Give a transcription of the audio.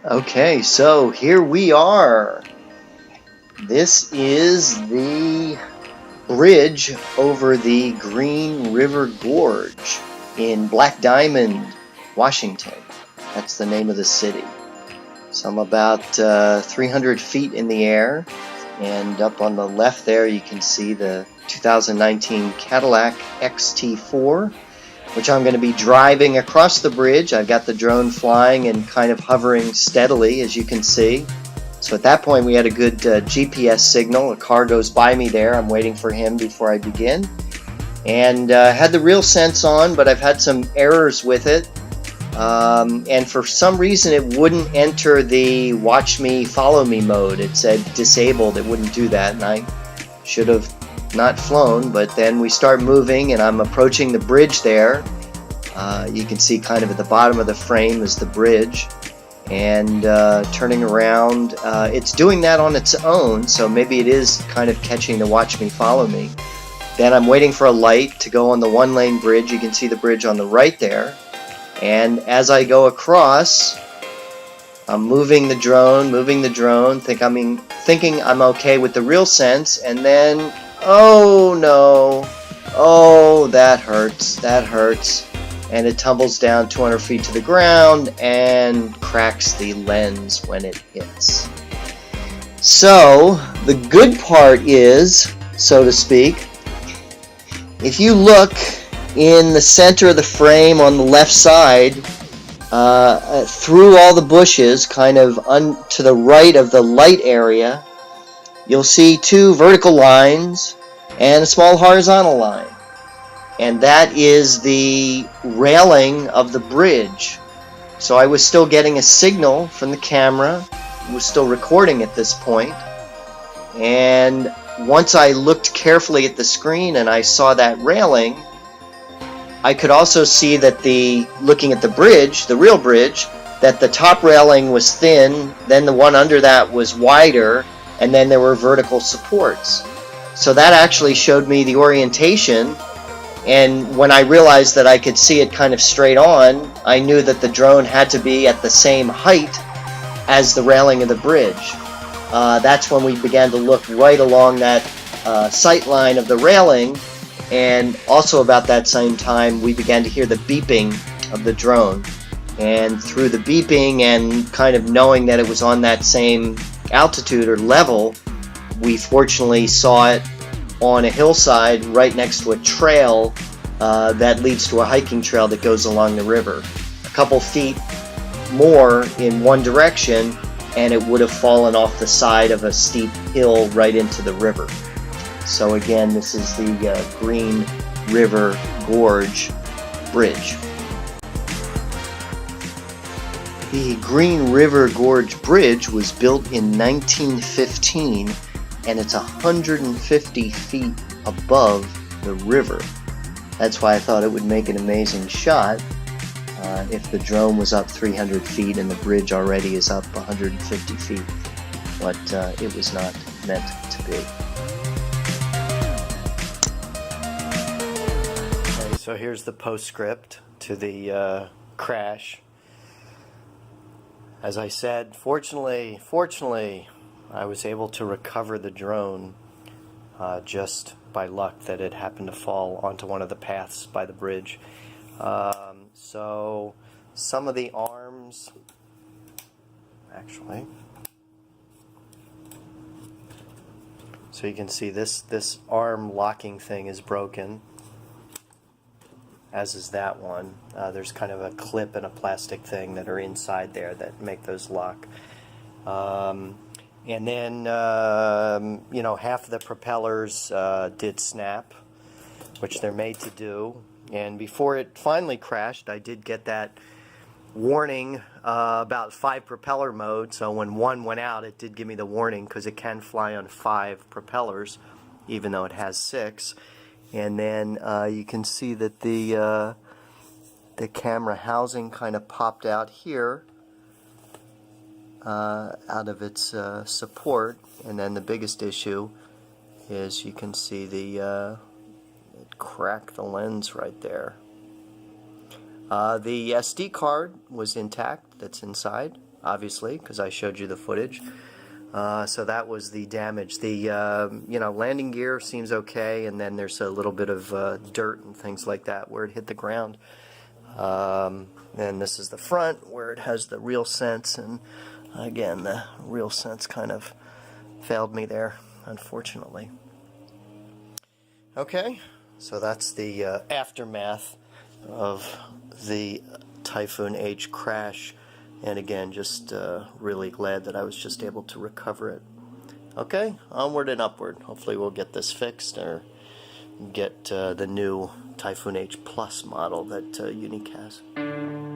Okay, so here we are. This is the bridge over the Green River Gorge in Black Diamond, Washington. That's the name of the city. So I'm about 300 feet in the air, and up on the left there you can see the 2019 Cadillac XT4, which I'm going to be driving across the bridge. I've got the drone flying and kind of hovering steadily, as you can see. So at that point we had a good GPS signal. A car goes by me there. I'm waiting for him before I begin. And had the RealSense on, but I've had some errors with it. And for some reason it wouldn't enter the watch me, follow me mode. It said disabled. It wouldn't do that, and I should have not flown. But then we start moving and I'm approaching the bridge there. You can see kind of at the bottom of the frame is the bridge, and turning around, it's doing that on its own, so maybe it is kind of catching the watch me, follow me. Then I'm waiting for a light to go on the one-lane bridge. You can see the bridge on the right there. And as I go across, I'm moving the drone, thinking I'm okay with the RealSense, and then, oh no, oh that hurts, and it tumbles down 200 feet to the ground and cracks the lens when it hits. So the good part is, so to speak, if you look in the center of the frame on the left side, through all the bushes, kind of to the right of the light area, you'll see two vertical lines and a small horizontal line. And that is the railing of the bridge. So I was still getting a signal from the camera. It was still recording at this point. And once I looked carefully at the screen and I saw that railing, I could also see that looking at the bridge, the real bridge, that the top railing was thin, then the one under that was wider, and then there were vertical supports. So that actually showed me the orientation, and when I realized that I could see it kind of straight on, I knew that the drone had to be at the same height as the railing of the bridge. That's when we began to look right along that sight line of the railing. And also about that same time, we began to hear the beeping of the drone. And through the beeping and kind of knowing that it was on that same altitude or level, we fortunately saw it on a hillside right next to a trail that leads to a hiking trail that goes along the river. A couple feet more in one direction, and it would have fallen off the side of a steep hill right into the river. So again, this is the Green River Gorge Bridge. The Green River Gorge Bridge was built in 1915, and it's 150 feet above the river. That's why I thought it would make an amazing shot if the drone was up 300 feet and the bridge already is up 150 feet. But it was not meant to be. So here's the postscript to the crash. As I said, fortunately, I was able to recover the drone just by luck that it happened to fall onto one of the paths by the bridge. So some of the arms, actually, so you can see this arm locking thing is broken, as is that one. There's kind of a clip and a plastic thing that are inside there that make those lock. And then, half of the propellers did snap, which they're made to do. And before it finally crashed, I did get that warning about 5 propeller mode. So when one went out, it did give me the warning, because it can fly on 5 propellers, even though it has 6. And then you can see that the camera housing kind of popped out here out of its support. And then the biggest issue is you can see it cracked the lens right there. The SD card was intact, that's inside. obviously, because I showed you the footage. So that was the damage. The landing gear seems okay, and then there's a little bit of dirt and things like that where it hit the ground. And this is the front where it has the RealSense, and again, the RealSense kind of failed me there, unfortunately. Okay, so that's the aftermath of the Typhoon H crash. And again, just really glad that I was just able to recover it. Okay, onward and upward. Hopefully we'll get this fixed or get the new Typhoon H Plus model that Yuneec has.